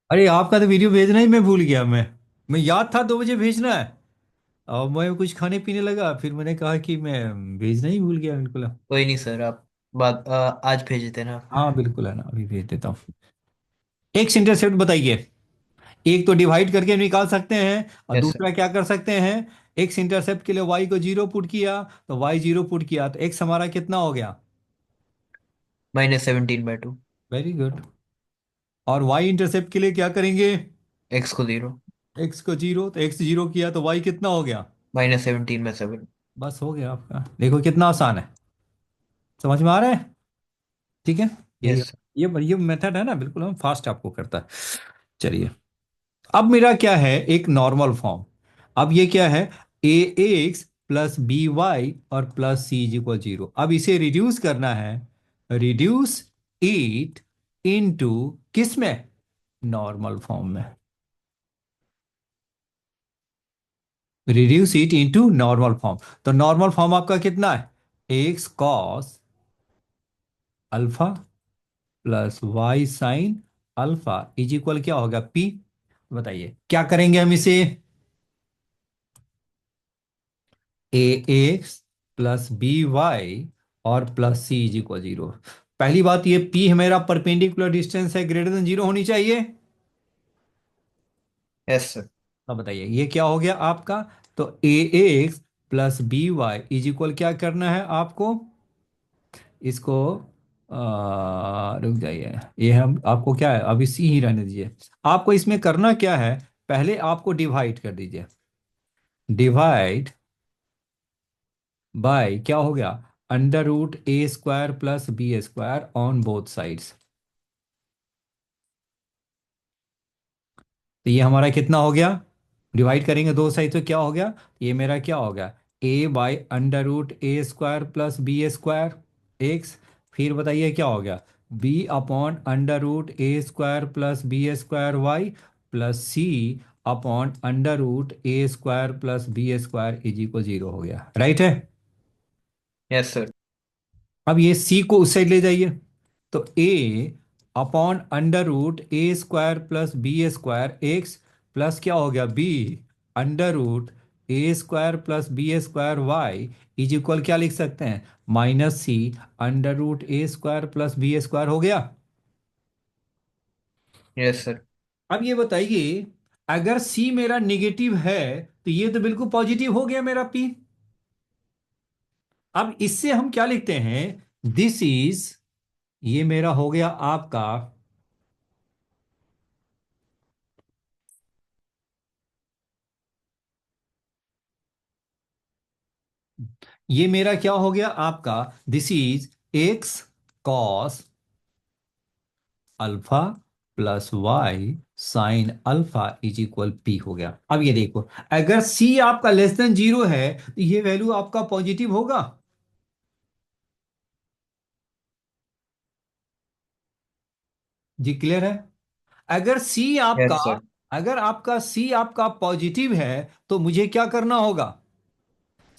अरे आपका तो वीडियो भेजना ही मैं भूल गया। मैं याद था 2 बजे भेजना है। और मैं कुछ खाने पीने लगा, फिर मैंने कहा कि मैं भेजना ही भूल गया बिल्कुल। कोई नहीं सर, आप आज भेज देना आप। हाँ बिल्कुल है ना, अभी भेज देता हूँ। एक इंटरसेप्ट बताइए। एक तो डिवाइड करके निकाल सकते हैं, और यस सर। दूसरा क्या कर सकते हैं। एक्स इंटरसेप्ट के लिए वाई को 0 पुट किया, तो वाई 0 पुट किया तो एक्स हमारा कितना हो गया। -17/2। Very good. और वाई इंटरसेप्ट के लिए क्या करेंगे। एक्स को 0। एक्स को 0, तो एक्स 0 किया तो वाई कितना हो गया। -17/7। बस हो गया आपका, देखो कितना आसान है। समझ में आ रहा है। ठीक है। यही यस सर। ये मेथड है ना, बिल्कुल हम फास्ट आपको करता है। चलिए। अब मेरा क्या है, एक नॉर्मल फॉर्म। अब ये क्या है, ए एक्स प्लस बी वाई और प्लस सी इज इक्वल 0। अब इसे रिड्यूस करना है। रिड्यूस इट इनटू किस में, नॉर्मल फॉर्म में। Reduce it into normal form. तो नॉर्मल फॉर्म आपका कितना है, x cos alpha plus y sine alpha is equal क्या होगा, पी। बताइए क्या करेंगे हम इसे। A x plus b y और प्लस सी इज इक्वल 0। पहली बात, ये पी है मेरा परपेंडिकुलर डिस्टेंस है, ग्रेटर देन 0 होनी चाहिए। Yes sir. अब बताइए ये क्या हो गया आपका। तो ए x plus b y is equal क्या करना है आपको। इसको रुक जाइए, ये हम आपको क्या है, अभी सी ही रहने दीजिए। आपको इसमें करना क्या है, पहले आपको डिवाइड कर दीजिए। डिवाइड बाय क्या हो गया, √a² plus b² on both sides. तो ये हमारा कितना हो गया, डिवाइड करेंगे दो साइड तो क्या हो गया, ये मेरा क्या हो गया, a/√a² प्लस b² एक्स। फिर बताइए क्या हो गया, b/√a² plus b² y plus c upon √a² plus b² is equal 0 हो गया, राइट है। Yes sir. अब ये सी को उस साइड ले जाइए। तो a/√a² plus b² x plus क्या हो गया, b/√a² plus b² Y is equal क्या लिख सकते हैं, -c/√a² प्लस b² हो गया। Yes sir. अब ये बताइए, अगर c मेरा निगेटिव है तो ये तो बिल्कुल पॉजिटिव हो गया मेरा p। अब इससे हम क्या लिखते हैं, दिस इज, ये मेरा हो गया आपका, ये मेरा क्या हो गया आपका, this is x cos alpha plus y sine alpha is equal p हो गया। अब ये देखो, अगर सी आपका लेस देन 0 है तो ये वैल्यू आपका पॉजिटिव होगा। जी क्लियर है। अगर सी आपका, यस सर। अगर आपका सी आपका पॉजिटिव है तो मुझे क्या करना होगा,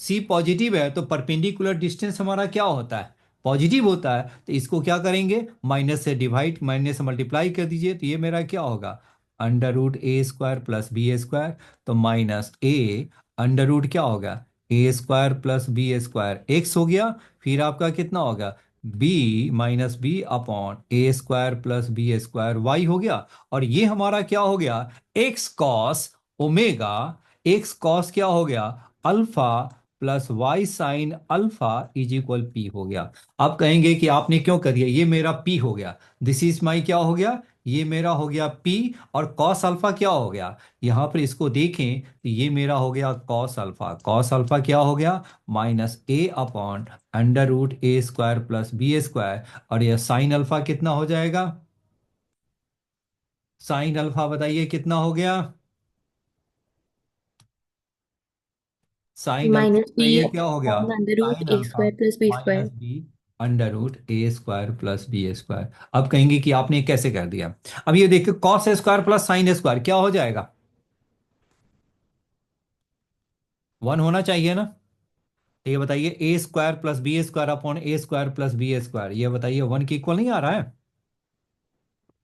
सी पॉजिटिव है तो परपेंडिकुलर डिस्टेंस हमारा क्या होता है, पॉजिटिव होता है। तो इसको क्या करेंगे, माइनस से डिवाइड, माइनस से मल्टीप्लाई कर दीजिए, तो ये मेरा क्या होगा, √a² प्लस b²। तो -a √ क्या होगा, a² प्लस b² एक्स हो गया। फिर आपका कितना होगा, b - b/a² plus b² Y हो गया। और ये हमारा क्या हो गया, x cos omega, x cos क्या हो गया, alpha plus y sine alpha is equal p हो गया। आप कहेंगे कि आपने क्यों कर दिया, ये मेरा पी हो गया। दिस इज माई क्या हो गया, ये मेरा हो गया पी। और कॉस अल्फा क्या हो गया, यहां पर इसको देखें तो ये मेरा हो गया कॉस अल्फा। कॉस अल्फा क्या हो गया, -a/√a² प्लस b²। और यह साइन अल्फा कितना हो जाएगा, साइन अल्फा बताइए कितना हो गया, साइन अल्फा -b बताइए क्या हो गया, upon under root sine a alpha square plus B square. -b/√a² plus b²। अब कहेंगे कि आपने कैसे कर दिया। अब ये देखिए, cos² प्लस sin² क्या हो जाएगा, 1 होना चाहिए ना। तो ये बताइए, a² plus b² upon a² plus b², ये बताइए 1 के इक्वल नहीं आ रहा है।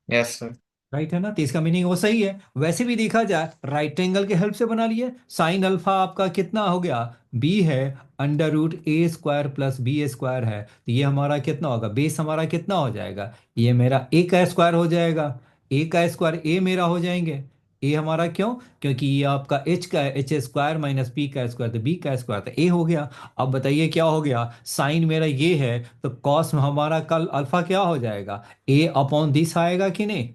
Yes sir. राइट है ना, तो इसका मीनिंग वो सही है। वैसे भी देखा जाए राइट एंगल के हेल्प से बना लिए। साइन अल्फा आपका कितना हो गया, बी है, अंडर रूट ए स्क्वायर प्लस बी स्क्वायर है, तो ये हमारा कितना होगा, बेस हमारा कितना हो जाएगा, ये मेरा ए का स्क्वायर हो जाएगा। ए का स्क्वायर ए मेरा हो जाएंगे। ए हमारा क्यों, क्योंकि ये आपका एच का एच स्क्वायर माइनस पी का स्क्वायर, तो बी का स्क्वायर तो ए हो गया। अब बताइए क्या हो गया, साइन मेरा ये है तो कॉस हमारा कल अल्फा क्या हो जाएगा, ए अपॉन दिस आएगा कि नहीं।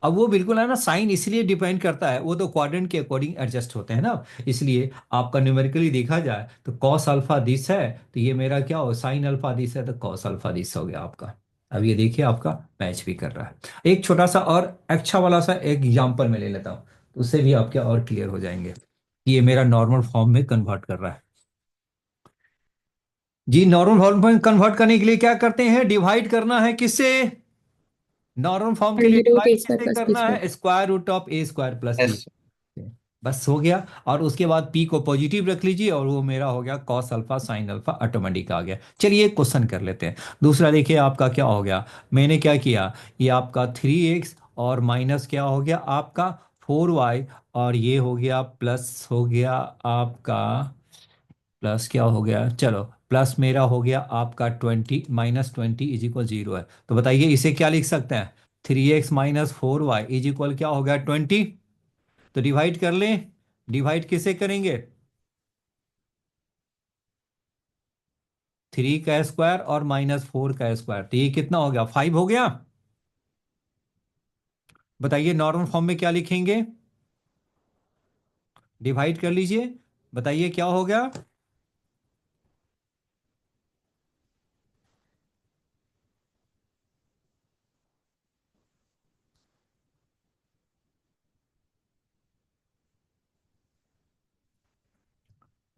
अब वो बिल्कुल है ना, साइन इसलिए डिपेंड करता है, वो तो क्वाड्रेंट के अकॉर्डिंग एडजस्ट होते हैं ना। इसलिए आपका न्यूमेरिकली देखा जाए तो कॉस अल्फा दिस है, तो ये मेरा क्या हो, साइन अल्फा दिस है तो कॉस अल्फा दिस हो गया आपका। अब ये देखिए आपका मैच भी कर रहा है। एक छोटा सा और अच्छा वाला सा एक एग्जाम्पल मैं ले लेता हूँ, तो उससे भी आपके और क्लियर हो जाएंगे कि ये मेरा नॉर्मल फॉर्म में कन्वर्ट कर रहा है। जी, नॉर्मल फॉर्म में कन्वर्ट करने के लिए क्या करते हैं, डिवाइड करना है किससे, नॉर्मल फॉर्म के लिए हाँ। Under root a divide square किससे प्लस बी करना स्क्वायर। है, square root of a square plus b. Yes. बस हो गया। और उसके बाद पी को पॉजिटिव रख लीजिए और वो मेरा हो गया cos alpha sine alpha automatic आ गया। चलिए एक क्वेश्चन कर लेते हैं। दूसरा देखिए आपका क्या हो गया, मैंने क्या किया, ये आपका 3x और माइनस क्या हो गया आपका 4y, और ये हो गया प्लस हो गया आपका, प्लस क्या हो गया, चलो प्लस मेरा हो गया आपका 20 माइनस 20 इज इक्वल 0 है। तो बताइए इसे क्या लिख सकते हैं, 3x minus 4y is equal क्या हो गया 20। तो डिवाइड कर लें, डिवाइड किसे करेंगे, 3 का स्क्वायर और माइनस 4 का स्क्वायर, तो ये कितना हो गया 5 हो गया। बताइए नॉर्मल फॉर्म में क्या लिखेंगे, डिवाइड कर लीजिए, बताइए क्या हो गया।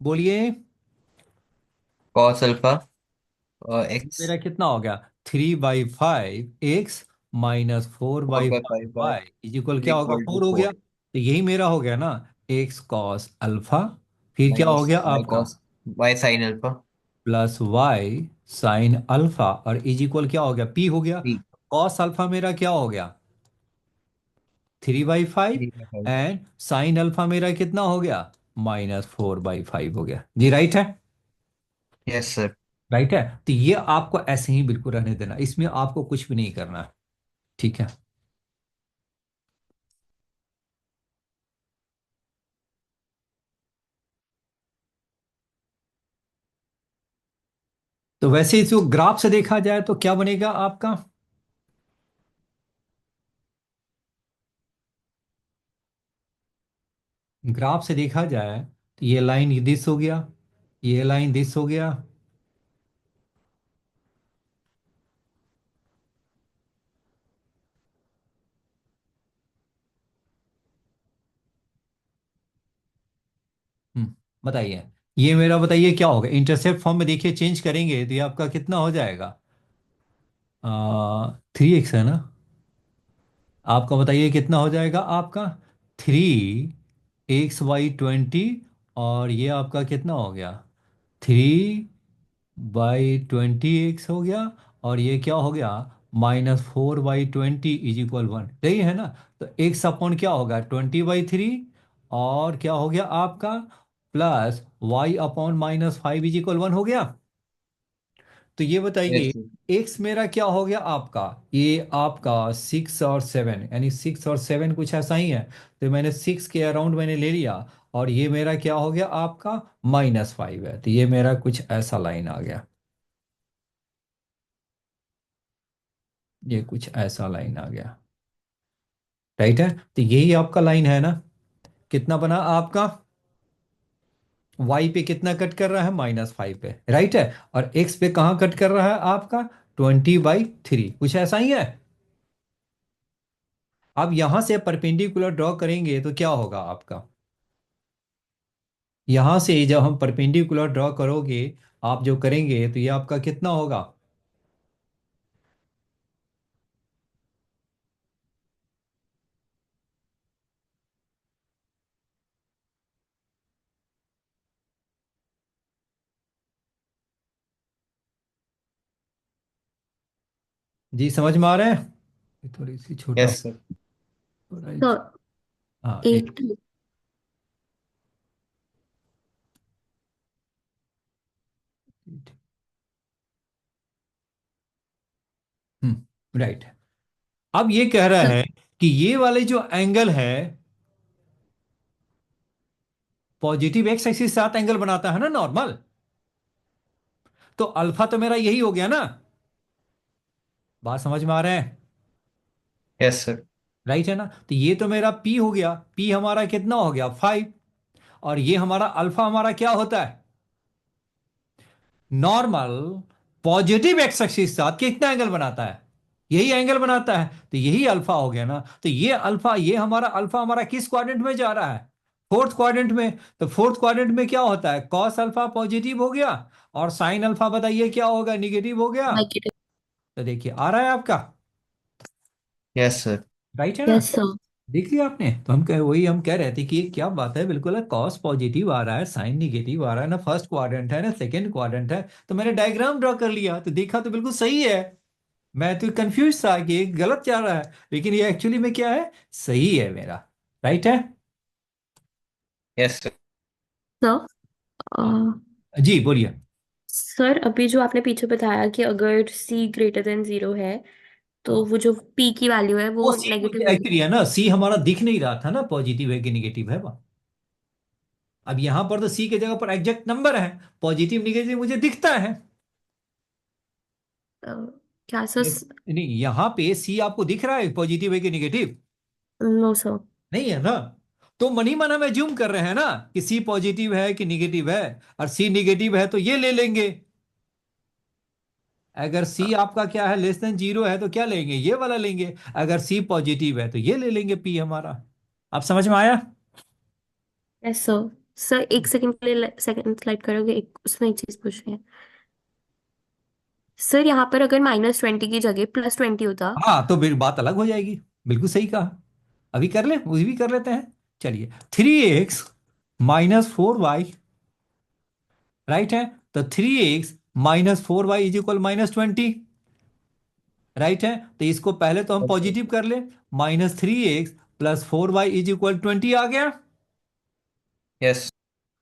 बोलिए। कॉस अल्फा और ये एक्स मेरा कितना हो गया, 3/5 x minus four four by by five five by y is equal क्या होगा इक्वल टू 4 हो गया। फोर तो यही मेरा हो गया ना, एक्स कॉस अल्फा, फिर क्या हो माइनस गया वाई आपका cos y sine alpha plus y sine alpha, और इज इक्वल क्या हो गया पी हो गया। थ्री कॉस अल्फा मेरा क्या हो गया 3/5, 3/5। एंड साइन अल्फा मेरा कितना हो गया -4/5 हो गया जी, राइट है। Yes sir. राइट है, तो ये आपको ऐसे ही बिल्कुल रहने देना, इसमें आपको कुछ भी नहीं करना है। ठीक है। तो वैसे इसको ग्राफ से देखा जाए तो क्या बनेगा आपका, ग्राफ से देखा जाए तो ये लाइन दिस हो गया, ये लाइन दिस हो गया। बताइए, ये मेरा बताइए क्या होगा, इंटरसेप्ट फॉर्म में देखिए चेंज करेंगे तो ये आपका कितना हो जाएगा, 3x है ना, आपका बताइए कितना हो जाएगा आपका 3 x/20, और ये आपका कितना हो गया 3/20x हो गया, और ये क्या हो गया -4/20 इज इक्वल 1, सही है ना। तो x अपॉन क्या होगा 20/3, और क्या हो गया आपका plus y upon -5 is equal 1 हो गया। तो ये बताइए यस सर। एक्स मेरा क्या हो गया आपका, ये आपका 6 और 7, यानी 6 और 7 कुछ ऐसा ही है। तो मैंने 6 के अराउंड मैंने ले लिया, और ये मेरा क्या हो गया आपका -5 है, तो ये मेरा कुछ ऐसा लाइन आ गया, ये कुछ ऐसा लाइन आ गया। राइट है, तो यही आपका लाइन है ना, कितना बना आपका, वाई पे कितना कट कर रहा है -5 पे, राइट है। और एक्स पे कहाँ कट कर रहा है आपका 20/3, कुछ ऐसा ही है। अब यहां से परपेंडिकुलर ड्रॉ करेंगे तो क्या होगा आपका, यहां से जब हम परपेंडिकुलर ड्रॉ करोगे, आप जो करेंगे तो ये आपका कितना होगा, जी समझ में आ रहे हैं। ये थोड़ी सी छोटा। Yes sir. थोड़ा तो हाँ एक 80। राइट। अब ये कह रहा सर है कि ये वाले जो एंगल है पॉजिटिव एक्स एक्सिस के साथ एंगल बनाता है ना नॉर्मल, तो अल्फा तो मेरा यही हो गया ना। बात समझ में आ रहा है? Yes sir. राइट है ना? तो ये तो मेरा पी हो गया, पी हमारा कितना हो गया 5। और ये हमारा अल्फा हमारा क्या होता है नॉर्मल पॉजिटिव एक्स एक्सिस के साथ कितना एंगल बनाता है, यही एंगल बनाता है, तो यही अल्फा हो गया ना। तो ये अल्फा, ये हमारा अल्फा हमारा किस क्वाड्रेंट में जा रहा है, फोर्थ क्वाड्रेंट में। तो फोर्थ क्वाड्रेंट में क्या होता है, कॉस अल्फा पॉजिटिव हो गया और साइन अल्फा बताइए क्या होगा, निगेटिव हो गया। नेगेटिव। तो देखिए आ रहा है आपका, यस सर। राइट है ना? Yes sir. देख लिया आपने? तो हम कह रहे थे कि ये क्या बात है, बिल्कुल है, कॉस पॉजिटिव आ रहा है साइन निगेटिव आ रहा है ना, फर्स्ट क्वाड्रेंट है ना सेकंड क्वाड्रेंट है। तो मैंने डायग्राम ड्रॉ कर लिया तो देखा तो बिल्कुल सही है। मैं तो कंफ्यूज था कि ये गलत जा रहा है, लेकिन ये एक्चुअली में क्या है, सही है मेरा। राइट है? Yes sir. सर जी बोलिए। सर अभी जो आपने पीछे बताया कि अगर C ग्रेटर देन 0 है तो वो जो P की वैल्यू है वो वो सी नेगेटिव होगी। एक्चुअली है ना, सी हमारा दिख नहीं रहा था ना पॉजिटिव है कि निगेटिव है वह। अब यहां पर तो सी की जगह पर एग्जैक्ट नंबर है, पॉजिटिव निगेटिव मुझे दिखता है। अ, क्या सर? नहीं, यहां पे सी आपको दिख रहा है पॉजिटिव है कि निगेटिव? No sir. नहीं है ना। तो मनी मन हम एज्यूम कर रहे हैं ना कि सी पॉजिटिव है कि निगेटिव है, और सी निगेटिव है तो ये ले लेंगे। अगर सी आपका क्या है लेस देन जीरो है तो क्या लेंगे, ये वाला लेंगे। अगर सी पॉजिटिव है तो ये ले लेंगे पी हमारा। आप समझ में आया? Yes sir. सर एक सेकंड के लिए सेकंड स्लाइड करोगे, एक उसमें एक चीज पूछनी है। सर यहाँ पर अगर -20 की जगह +20 होता। हाँ तो फिर बात अलग हो जाएगी। बिल्कुल सही कहा। अभी कर ले, वो भी कर लेते हैं। चलिए 3x - 4y, राइट है? तो 3x - 4y is equal -20, right है? तो इसको पहले तो हम यस सर। पॉजिटिव कर ले, -3x + 4y इज इक्वल 20 आ गया। यस।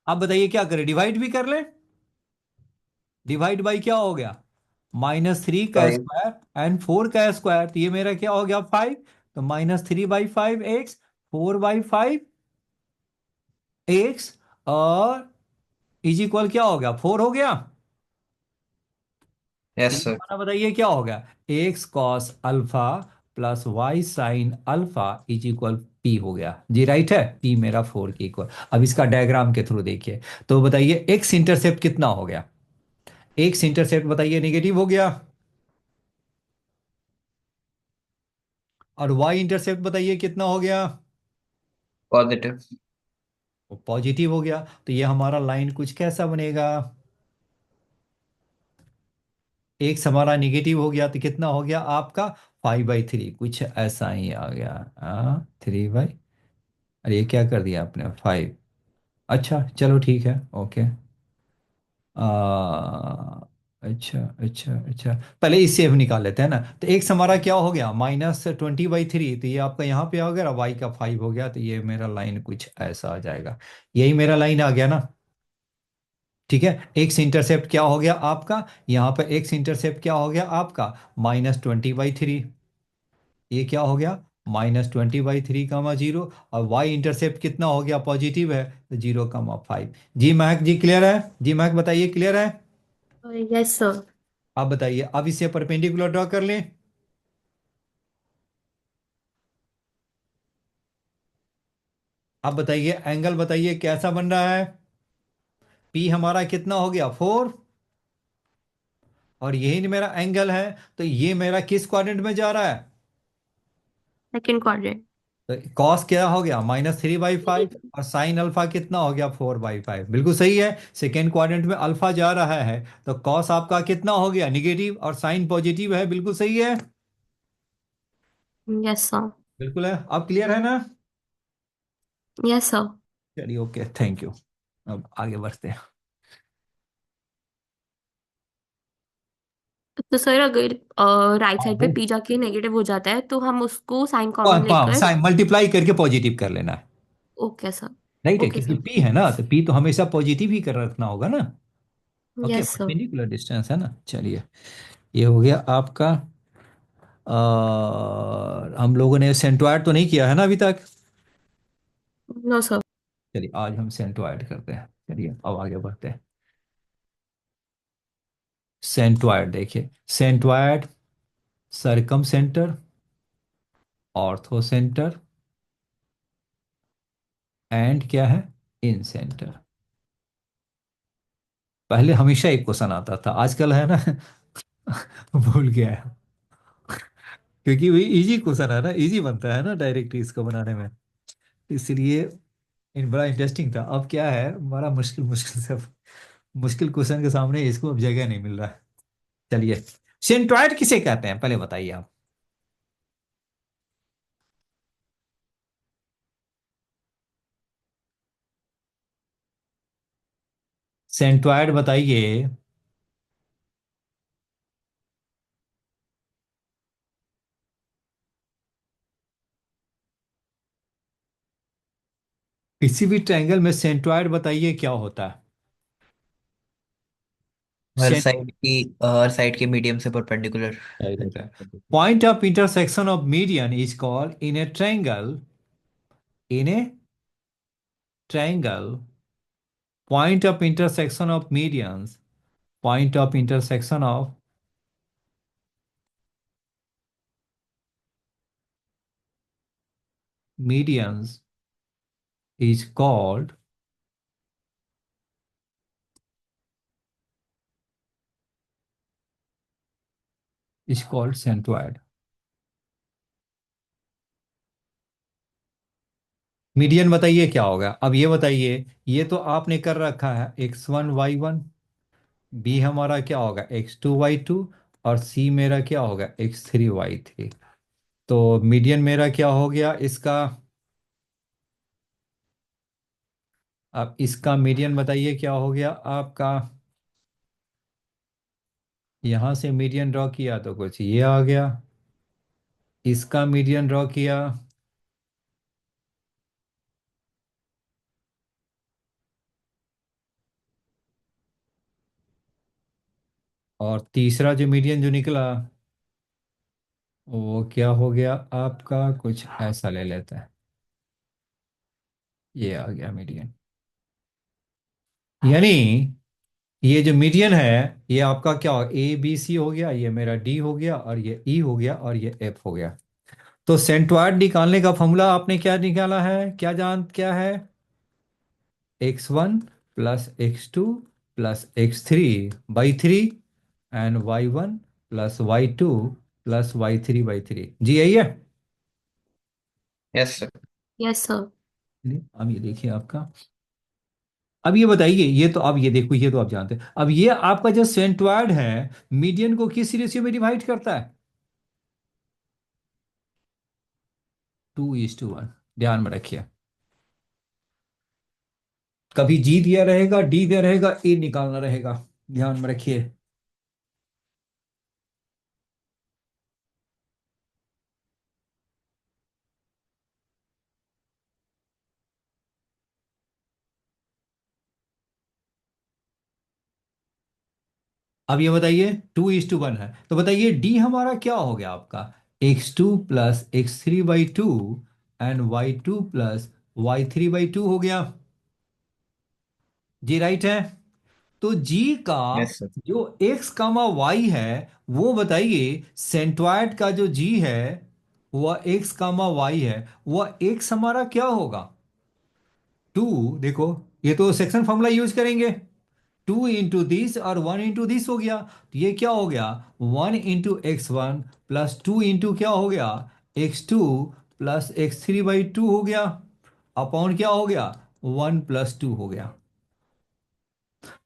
अब बताइए क्या करें, डिवाइड भी कर ले। डिवाइड बाई क्या हो गया, -3 का 5। स्क्वायर एंड 4 का स्क्वायर, तो ये मेरा क्या हो गया 5। तो -3/5x, 4/5x, और इज इक्वल क्या हो गया 4 हो गया। तो यस ये सर। हमारा बताइए क्या हो गया, x cos alpha plus y sine alpha is equal p हो गया जी। राइट है, पी मेरा 4 के इक्वल। अब इसका डायग्राम के थ्रू देखिए तो बताइए एक्स इंटरसेप्ट कितना हो गया, एक्स इंटरसेप्ट बताइए निगेटिव हो गया, और वाई इंटरसेप्ट बताइए कितना हो गया, पॉजिटिव। वो पॉजिटिव हो गया। तो ये हमारा लाइन कुछ कैसा बनेगा, एक्स हमारा निगेटिव हो गया तो कितना हो गया आपका 5/3, कुछ ऐसा ही आ गया। 3 बाई, अरे ये क्या कर दिया आपने 5। अच्छा चलो ठीक है ओके। अच्छा अच्छा अच्छा, पहले इससे हम निकाल लेते हैं ना। तो एक्स हमारा क्या हो गया -20/3, तो ये आपका यहाँ पे आ गया, वाई का 5 हो गया, तो ये मेरा लाइन कुछ ऐसा आ जाएगा। यही मेरा लाइन आ गया ना। ठीक है, एक्स इंटरसेप्ट क्या हो गया आपका, यहाँ पर एक्स इंटरसेप्ट क्या हो गया आपका -20/3, ये क्या हो गया -20/3 कामा 0। और वाई इंटरसेप्ट कितना हो गया, पॉजिटिव है तो 0,5। जी महक जी क्लियर है? जी महक बताइए क्लियर है? Yes sir. आप बताइए, अब इसे परपेंडिकुलर ड्रॉ कर लें। अब बताइए एंगल बताइए कैसा बन रहा है, पी हमारा कितना हो गया 4, और यही मेरा एंगल है। तो ये मेरा किस क्वाड्रेंट में जा रहा है, सेकंड क्वाड्रेंट। तो कॉस क्या हो गया -3/5, और साइन अल्फा कितना हो गया 4/5। बिल्कुल सही है, सेकेंड क्वाड्रेंट में अल्फा जा रहा है, तो कॉस आपका कितना हो गया निगेटिव, और साइन पॉजिटिव है, बिल्कुल सही है। Yes sir. बिल्कुल है, अब क्लियर है ना? Yes sir. चलिए ओके थैंक यू। अब आगे बढ़ते हैं। तो सर अगर राइट हाँ साइड पे वो पी जाके नेगेटिव हो जाता है तो हम उसको साइन कॉमन लेकर। साइन मल्टीप्लाई करके पॉजिटिव कर लेना है। Okay sir. राइट है, ओके क्योंकि सर। पी है ना, तो पी तो हमेशा पॉजिटिव ही कर रखना होगा ना। Okay, yes sir. Perpendicular distance है ना। चलिए, ये हो गया आपका। हम लोगों ने सेंटोइड तो नहीं किया है ना अभी तक। No sir. चलिए, आज हम सेंटोइड करते हैं। चलिए, अब आगे बढ़ते हैं। सेंटोइड देखिए, सेंटोइड सरकम सेंटर, ऑर्थो सेंटर, एंड क्या है, इन सेंटर। पहले हमेशा एक क्वेश्चन आता था, आजकल है ना भूल गया है। क्योंकि वही इजी क्वेश्चन है ना, इजी बनता है ना डायरेक्ट इसको बनाने में, इसलिए इन बड़ा इंटरेस्टिंग था। अब क्या है, बड़ा मुश्किल मुश्किल से, मुश्किल क्वेश्चन के सामने इसको अब जगह नहीं मिल रहा है। चलिए, सेंट्रॉइड किसे कहते हैं पहले बताइए आप। सेंट्रॉइड बताइए। किसी भी ट्रायंगल में सेंट्रॉइड बताइए क्या होता है। हर साइड की मीडियम से परपेंडिकुलर। सेंट्रॉइड होता है। Point of intersection of median is called in A triangle, in A triangle, point of intersection of medians, point of intersection of medians is called centroid। Median बताइए क्या होगा, अब ये बताइए। ये तो आपने कर रखा है x1 y1, बी हमारा क्या होगा x2 y2, और सी मेरा क्या होगा x3 y3। तो मीडियन मेरा क्या हो गया इसका। अब इसका मीडियन बताइए क्या हो गया आपका। यहां से मीडियन ड्रॉ किया तो कुछ ये आ गया, इसका मीडियन ड्रॉ किया, और तीसरा जो मीडियन जो निकला वो क्या हो गया आपका, कुछ ऐसा ले लेते हैं। ये आ गया मीडियन। यानी ये जो मीडियन है, ये आपका क्या हो, ए बी सी हो गया, ये मेरा डी हो गया, और ये ई हो गया, और ये एफ हो गया। तो सेंट्रोइड निकालने का फॉर्मूला आपने क्या निकाला है, क्या है, x1 plus x2 plus x3 by 3, and y1 plus y2 plus y3 by 3। जी यही है। Yes sir. Yes sir. अब ये देखिए आपका। अब ये बताइए, ये तो अब ये देखो, ये तो आप जानते हैं। अब ये आपका जो सेंट्रोइड है, मीडियन को किस रेशियो में डिवाइड करता है, 2:1। ध्यान में रखिए, कभी जी दिया रहेगा, डी दिया रहेगा, ए निकालना रहेगा। ध्यान में रखिए। अब ये बताइए 2:1 है, तो बताइए डी हमारा क्या हो गया आपका, x2 plus x3 by 2, and y2 plus y3 by 2 हो गया। जी राइट है। तो जी का यस सर। जो x कामा वाई है, वो बताइए सेंट्रोइड का जो जी है, वह x कामा वाई है, वह x हमारा क्या होगा, 2। देखो, ये तो सेक्शन फॉर्मूला यूज करेंगे, 2 into दिस और 1 into दिस हो गया। तो ये क्या हो गया, 1 into x1 प्लस 2 into क्या हो गया, x2 प्लस x3 by 2 हो गया, अपॉन क्या हो गया, 1 + 2 हो गया।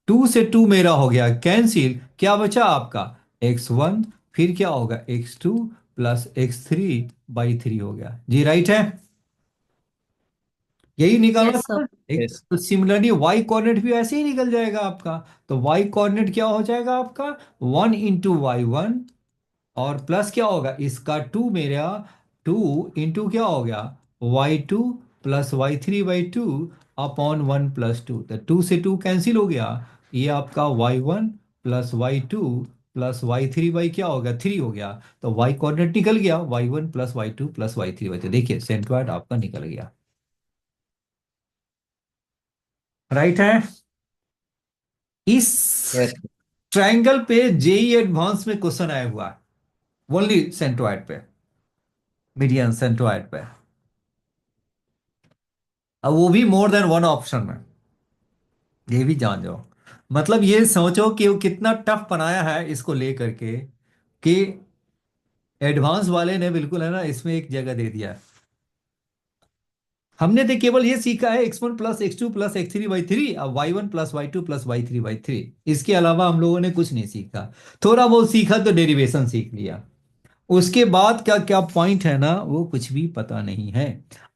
2 से 2 मेरा हो गया कैंसिल, क्या बचा आपका x1, फिर क्या होगा x2 प्लस x3 by 3 हो गया। जी राइट है। यही निकालना यस था सर। ना एक। यस। तो सिमिलरली वाई कोऑर्डिनेट भी ऐसे ही निकल जाएगा आपका। तो वाई कोऑर्डिनेट क्या हो जाएगा आपका, 1 × y1, और प्लस क्या होगा इसका 2 मेरा, 2 × क्या हो गया, y2 प्लस y3/2 अपॉन 1 + 2। तो 2 से 2 कैंसिल हो गया, ये आपका y1 plus y2 plus y3 क्या हो गया, 3 हो गया। तो y कोऑर्डिनेट निकल गया, y1 plus y2 plus y3/2। देखिए सेंट्रोइड आपका निकल गया। राइट है। इस यस। ट्रायंगल पे जेई एडवांस में क्वेश्चन आया हुआ है, ओनली सेंट्रोइड पे, मीडियन सेंट्रोइड पे। अब वो भी मोर देन वन ऑप्शन में, ये भी जान जाओ। मतलब ये सोचो कि वो कितना टफ बनाया है इसको लेकर के, कि एडवांस वाले ने बिल्कुल है ना इसमें एक जगह दे दिया है। हमने तो केवल ये सीखा है x1 plus x2 plus x3/3, अब y1 plus y2 plus y3/3। इसके अलावा हम लोगों ने कुछ नहीं सीखा। थोड़ा बहुत सीखा तो डेरिवेशन सीख लिया, उसके बाद क्या क्या पॉइंट है ना वो कुछ भी पता नहीं है।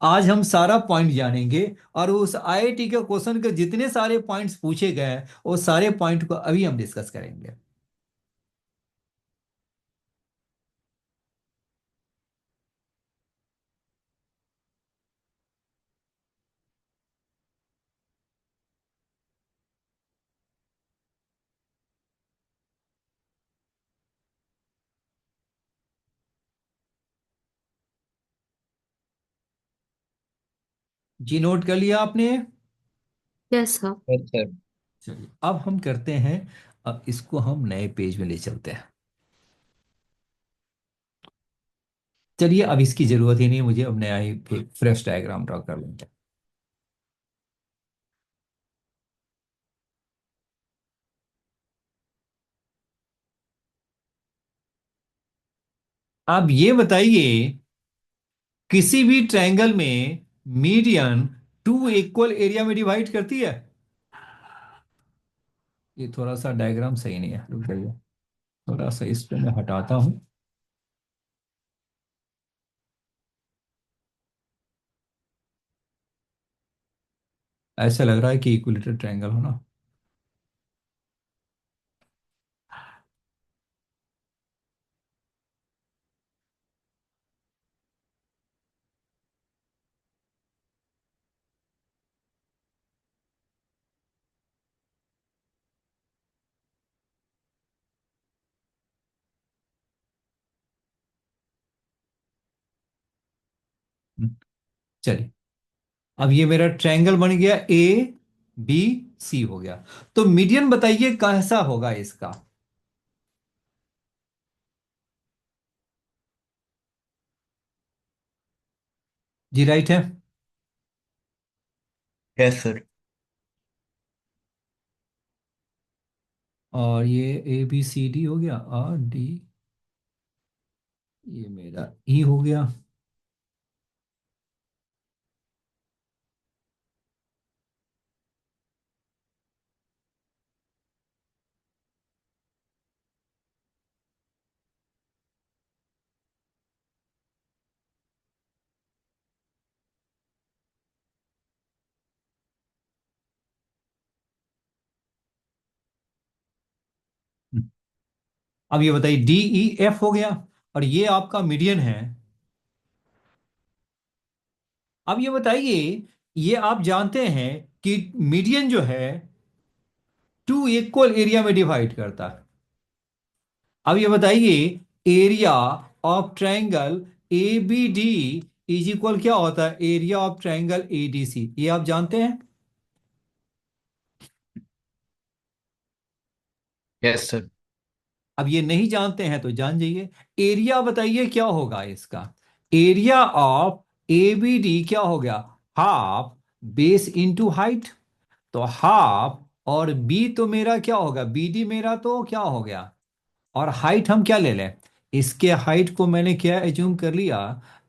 आज हम सारा पॉइंट जानेंगे, और उस आईआईटी के क्वेश्चन के जितने सारे पॉइंट्स पूछे गए हैं वो सारे पॉइंट को अभी हम डिस्कस करेंगे। जी नोट कर लिया आपने। Yes sir. Yes sir. चलिए अब हम करते हैं, अब इसको हम नए पेज में ले चलते हैं। चलिए अब इसकी जरूरत ही नहीं मुझे, अब नया ही फ्रेश डायग्राम ड्रॉ कर लेंगे। अब ये बताइए, किसी भी ट्रायंगल में मीडियन 2 इक्वल एरिया में डिवाइड करती है। ये थोड़ा सा डायग्राम सही नहीं है, रुक जाइए, थोड़ा सा इस पे मैं हटाता हूं। ऐसा लग रहा है कि इक्विलेटरल ट्रायंगल हो ना। चलिए अब ये मेरा ट्रायंगल बन गया, ABC हो गया। तो मीडियन बताइए कैसा होगा इसका। जी राइट है। Yes sir. और ये ABCD हो गया, और डी, ये मेरा ई हो गया। अब ये बताइए DEF हो गया, और ये आपका मीडियन है। अब ये बताइए, ये आप जानते हैं कि मीडियन जो है 2 इक्वल एरिया में डिवाइड करता है। अब ये बताइए, area of triangle ABD is equal क्या होता है, एरिया ऑफ ट्रायंगल ADC, ये आप जानते हैं। Yes sir. अब ये नहीं जानते हैं तो जान जाइए। एरिया बताइए क्या होगा इसका, एरिया ऑफ ABD क्या हो गया, हाफ बेस इंटू हाइट। तो हाफ, और बी तो मेरा क्या होगा, BD मेरा तो क्या हो गया, और हाइट हम क्या ले लें, इसके हाइट को मैंने क्या एज्यूम कर लिया,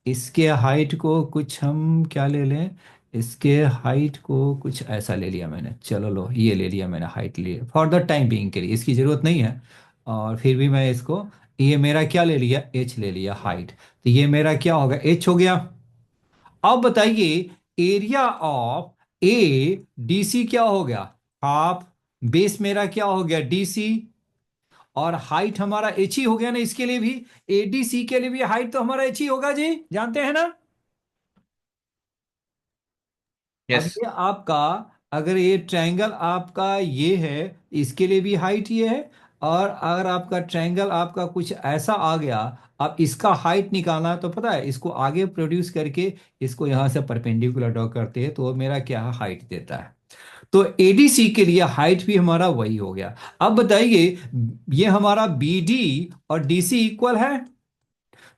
इसके हाइट को कुछ हम क्या ले लें, इसके हाइट को कुछ ऐसा ले लिया मैंने, चलो लो ये ले लिया मैंने, हाइट ले फॉर द टाइम बीइंग के लिए, इसकी ज़रूरत नहीं है। और फिर भी मैं इसको, ये मेरा क्या ले लिया, H ले लिया हाइट। तो ये मेरा क्या होगा, H हो गया। अब बताइए, area of A D C क्या हो गया, हाफ, बेस मेरा क्या हो गया डी सी, और हाइट हमारा एच ही हो गया ना इसके लिए भी, एडीसी के लिए भी हाइट तो हमारा एच ही होगा जी, जानते हैं ना। अब यस। ये आपका, अगर ये ट्रायंगल आपका ये है, इसके लिए भी हाइट ये है, और अगर आपका ट्रायंगल आपका कुछ ऐसा आ गया, अब इसका हाइट निकालना है, तो पता है इसको आगे प्रोड्यूस करके इसको यहां से परपेंडिकुलर ड्रॉ करते हैं तो वो मेरा क्या हाइट देता है। तो एडीसी के लिए हाइट भी हमारा वही हो गया। अब बताइए, ये हमारा बीडी और डीसी इक्वल है,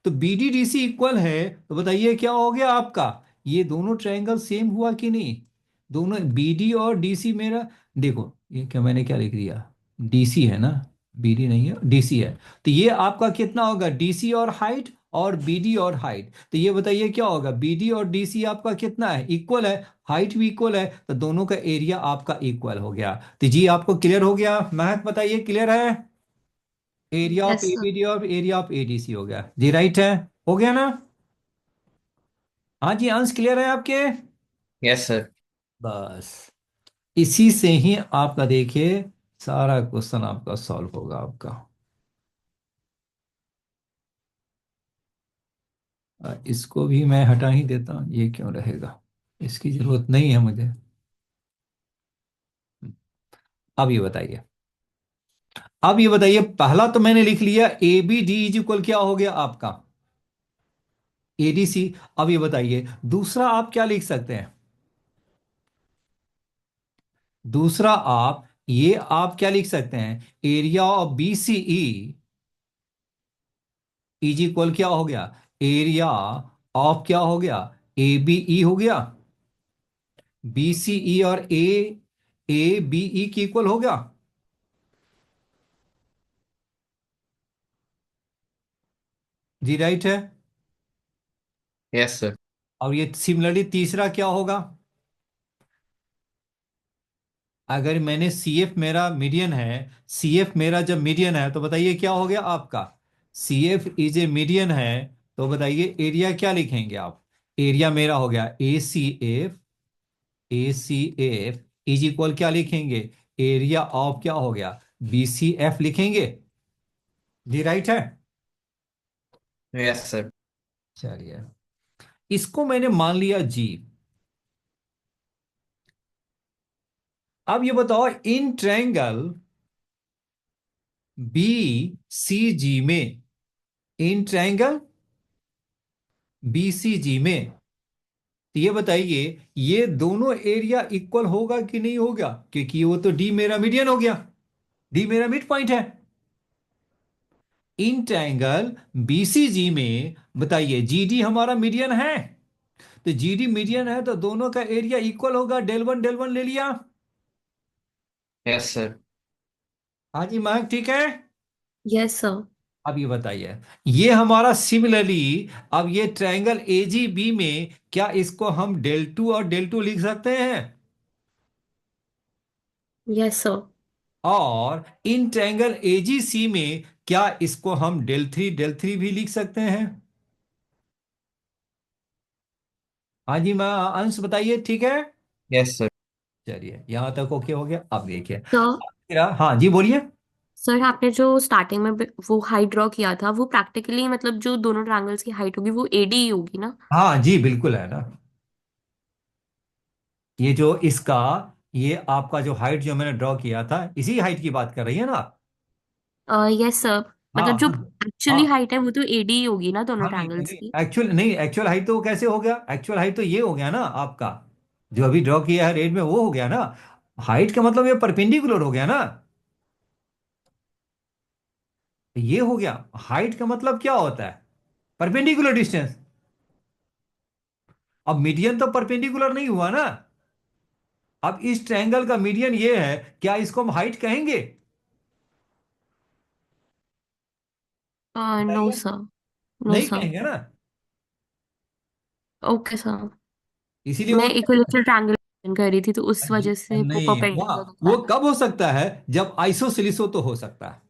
तो बीडी डीसी इक्वल है, तो बताइए क्या हो गया आपका, ये दोनों ट्रायंगल सेम हुआ कि नहीं। दोनों बीडी और डीसी मेरा, देखो ये क्या मैंने क्या लिख दिया, डीसी है ना, बीडी नहीं है डीसी है, तो ये आपका कितना होगा, डीसी और हाइट और बीडी और हाइट, तो ये बताइए क्या होगा, बीडी और डीसी आपका कितना है, इक्वल है, हाइट भी इक्वल है, तो दोनों का एरिया आपका इक्वल हो गया। तो जी आपको क्लियर हो गया, महक बताइए क्लियर है, area of yes sir. ABD और एरिया ऑफ एडीसी हो गया जी, राइट है, हो गया ना। हाँ जी, आंसर क्लियर है आपके। Yes sir. बस इसी से ही आपका देखिए सारा क्वेश्चन आपका सॉल्व होगा आपका। इसको भी मैं हटा ही देता हूँ, ये क्यों रहेगा, इसकी जरूरत नहीं है मुझे। अब ये बताइए, अब ये बताइए, पहला तो मैंने लिख लिया A B D is equal क्या हो गया आपका, एडीसी। अब ये बताइए दूसरा आप क्या लिख सकते हैं, दूसरा आप, ये आप क्या लिख सकते हैं, area of B C E is equal क्या हो गया, एरिया ऑफ क्या हो गया, ए बी ई हो गया, बी सी ई और ए बी ई की इक्वल हो गया जी, राइट है। Yes sir. और ये सिमिलरली तीसरा क्या होगा, अगर मैंने सी एफ मेरा मीडियन है, सी एफ मेरा जब मीडियन है तो बताइए क्या हो गया आपका, C F is a median है, तो बताइए एरिया क्या लिखेंगे आप, एरिया मेरा हो गया F, A C F is equal क्या लिखेंगे, एरिया ऑफ क्या हो गया, बी सी एफ लिखेंगे जी, राइट है। Yes sir. चलिए, इसको मैंने मान लिया जी। अब ये बताओ, इन ट्रायंगल बी सी जी में, इन ट्रायंगल बी सी जी में, तो ये बताइए ये दोनों एरिया इक्वल होगा कि नहीं होगा, क्योंकि वो तो डी मेरा मीडियन हो गया, डी मेरा मिड पॉइंट है। इन ट्रायंगल बीसीजी में बताइए जीडी हमारा मीडियन है, तो जीडी मीडियन है तो दोनों का एरिया इक्वल होगा, डेल वन ले लिया। Yes sir. हाँ जी महक ठीक है। Yes sir. अब ये बताइए, ये हमारा सिमिलरली, अब ये ट्रायंगल ए जी बी में क्या इसको हम डेल टू और डेल टू लिख सकते हैं, यस सर। और इन ट्रायंगल ए जी सी में क्या इसको हम डेल थ्री भी लिख सकते हैं। हाँ जी मैं, अंश बताइए ठीक है। Yes sir. चलिए यहां तक ओके हो गया, अब देखिए सर, हाँ जी बोलिए। सर आपने जो स्टार्टिंग में वो हाइट ड्रॉ किया था वो प्रैक्टिकली मतलब जो दोनों ट्रायंगल्स की हाइट होगी वो एडी ही होगी ना। हाँ जी बिल्कुल है ना, ये जो इसका, ये आपका जो हाइट जो मैंने ड्रॉ किया था इसी हाइट की बात कर रही है ना आप? Yes sir. हाँ मतलब जो हाँ एक्चुअली हाँ हाइट है वो तो एडी ही होगी ना दोनों हाँ, नहीं ट्रायंगल्स नहीं, की। एक्चुअल नहीं, एक्चुअल हाइट तो कैसे हो गया, एक्चुअल हाइट तो ये हो गया ना आपका, जो अभी ड्रॉ किया है रेड में वो हो गया ना, हाइट का मतलब ये परपेंडिकुलर हो गया ना, ये हो गया, हाइट का मतलब क्या होता है, परपेंडिकुलर डिस्टेंस। अब मीडियन तो परपेंडिकुलर नहीं हुआ ना, अब इस ट्रायंगल का मीडियन ये है, क्या इसको हम हाइट कहेंगे, नो बताइए, सर। नो नहीं सर। कहेंगे ना, ओके सर। इसीलिए मैं वो, इक्विलेटरल ट्रायंगल कर रही थी तो उस जी वजह से वो नहीं, परपेंडिकुलर वहाँ दिख रहा वो था। कब हो सकता है, जब आइसोसिलिसो तो हो सकता है,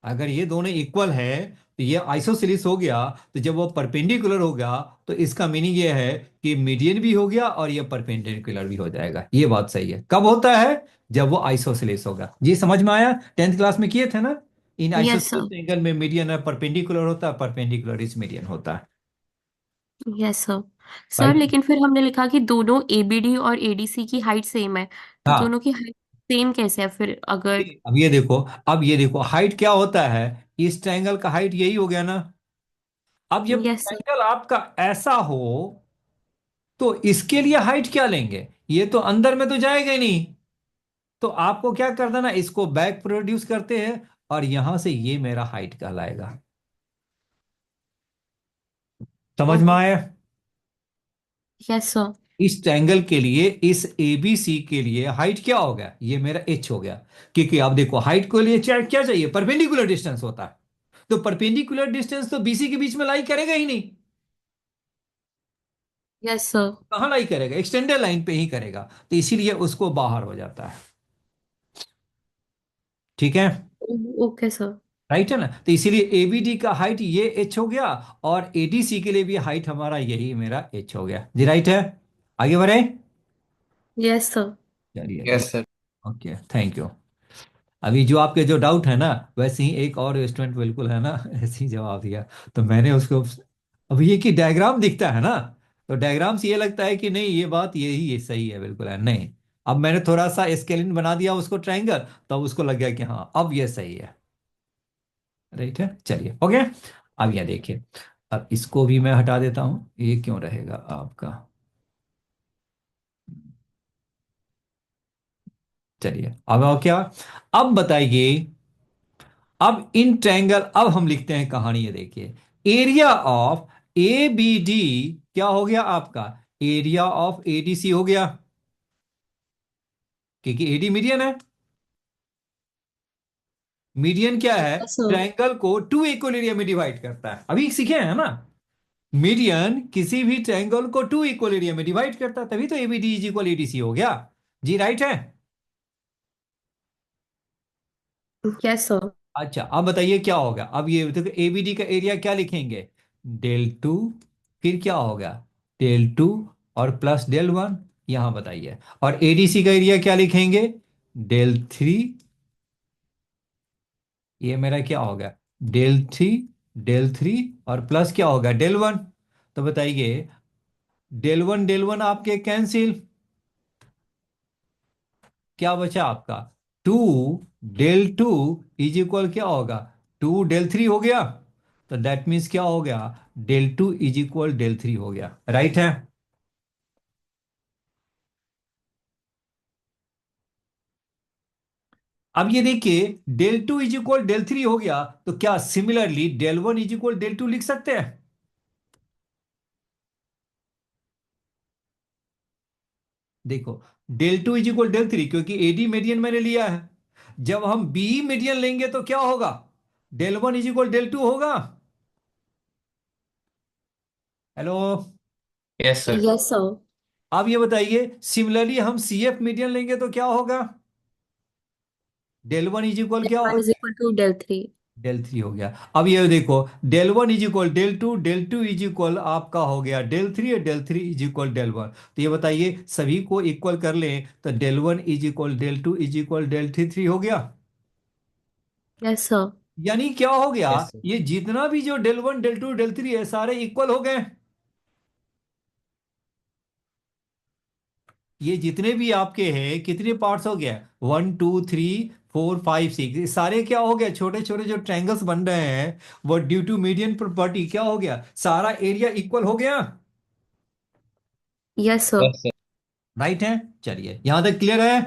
अगर ये दोनों इक्वल है तो ये आइसोसेलेस हो गया। तो जब वो परपेंडिकुलर होगा तो इसका मीनिंग ये है कि मीडियन भी हो गया और ये परपेंडिकुलर भी हो जाएगा। ये बात सही है। कब होता है? जब वो आइसोसेलेस होगा। जी समझ में आया? 10th क्लास में किए थे ना। In yes isosceles sir. Angle में मीडियन है परपेंडिकुलर होता है, परपेंडिकुलर इज मीडियन होता है। Yes sir. Sir right. लेकिन फिर हमने लिखा कि दोनों एबीडी और एडीसी की हाइट सेम है, तो हाँ। दोनों की हाइट सेम कैसे है फिर अगर? अब ये देखो, अब ये देखो हाइट क्या होता है। इस ट्रायंगल का हाइट यही हो गया ना। अब जब यस सर। ट्रायंगल आपका ऐसा हो तो इसके लिए हाइट क्या लेंगे? ये तो अंदर में तो जाएगा ही नहीं। तो आपको क्या कर देना, इसको बैक प्रोड्यूस करते हैं और यहां से ये मेरा हाइट कहलाएगा। समझ में आया? Yes sir. इस ट्रायंगल के लिए, इस एबीसी के लिए हाइट क्या हो गया? ये मेरा एच हो गया। क्योंकि आप देखो हाइट के लिए क्या चाहिए? परपेंडिकुलर डिस्टेंस होता है। तो परपेंडिकुलर डिस्टेंस तो बीसी के बीच में लाई करेगा ही नहीं। Yes sir. कहाँ लाई करेगा? एक्सटेंडेड लाइन पे ही करेगा। तो इसीलिए उसको बाहर हो जाता है। ठीक है। Okay sir. राइट है ना। तो इसीलिए एबीडी का हाइट ये एच हो गया और एडीसी के लिए भी हाइट हमारा यही मेरा एच हो गया जी। राइट है। आगे बढ़े। Yes sir. चलिए ठीक। Yes sir. Okay thank you. अभी जो आपके जो डाउट है ना, वैसे ही एक और स्टूडेंट बिल्कुल है ना ऐसे ही जवाब दिया। तो मैंने उसको, अभी ये कि डायग्राम दिखता है ना, तो डायग्राम से ये लगता है कि नहीं ये बात यही ये सही है, बिल्कुल है नहीं। अब मैंने थोड़ा सा स्केलिन बना दिया उसको ट्रायंगल, तब उसको लग गया कि हाँ अब ये सही है। राइट है। चलिए हो गया। अब ये देखिए, अब इसको भी मैं हटा देता हूं। ये क्यों रहेगा आपका? चलिए अब और क्या? अब बताइए। अब इन ट्रायंगल, अब हम लिखते हैं कहानी। ये देखिए, area of A B D क्या हो गया आपका? एरिया ऑफ एडीसी हो गया, क्योंकि एडी मीडियन है। मीडियन क्या है? Yes sir. ट्रायंगल को टू इक्वल एरिया में डिवाइड करता है। अभी सीखे हैं ना। मीडियन किसी भी ट्रायंगल को टू इक्वल एरिया में डिवाइड करता है, तभी तो एबीडी इज इक्वल एडीसी हो गया। जी राइट है। Yes sir. अच्छा अब बताइए क्या होगा। अब ये देखो एबीडी का एरिया क्या लिखेंगे? डेल टू, फिर क्या होगा? डेल टू और प्लस डेल वन। यहां बताइए। और एडीसी का एरिया क्या लिखेंगे? Del three. ये मेरा क्या होगा? डेल थ्री, डेल थ्री और प्लस क्या होगा? Del one. तो बताइए, डेल वन आपके कैंसिल, क्या बचा आपका? Two del two is equal क्या होगा? टू डेल थ्री हो गया। तो दैट मीन्स क्या हो गया? Del two is equal del three हो गया। राइट है। अब ये देखिए, del two is equal del three हो गया, तो क्या similarly del one is equal del two लिख सकते हैं? देखो, del two is equal del three, क्योंकि एडी मीडियन मैंने लिया है। जब हम बी मीडियन लेंगे तो क्या होगा? Del one is equal del two होगा। Hello. Yes sir. Yes sir. अब ये बताइए, सिमिलरली हम सी एफ मीडियन लेंगे तो क्या होगा? Del one is equal del क्या हो वन इज गया? Equal two del three. Del three हो गया। अब ये देखो, del one is equal del two is equal आपका हो गया डेल थ्री, और del three is equal del one. तो ये बताइए, सभी को इक्वल कर लें तो del one is equal del two is equal del three three हो गया। Yes sir. यानी क्या हो गया? Yes sir. ये जितना भी जो del one del two del three है सारे इक्वल हो गए। ये जितने भी आपके हैं कितने पार्ट्स हो गए? One two three four five six, सारे क्या हो गए? छोटे छोटे जो ट्रायंगल्स बन रहे हैं वो ड्यू टू मीडियन प्रॉपर्टी क्या हो गया? सारा एरिया इक्वल हो गया। Yes sir. Yes sir. Right है। चलिए यहां तक क्लियर है।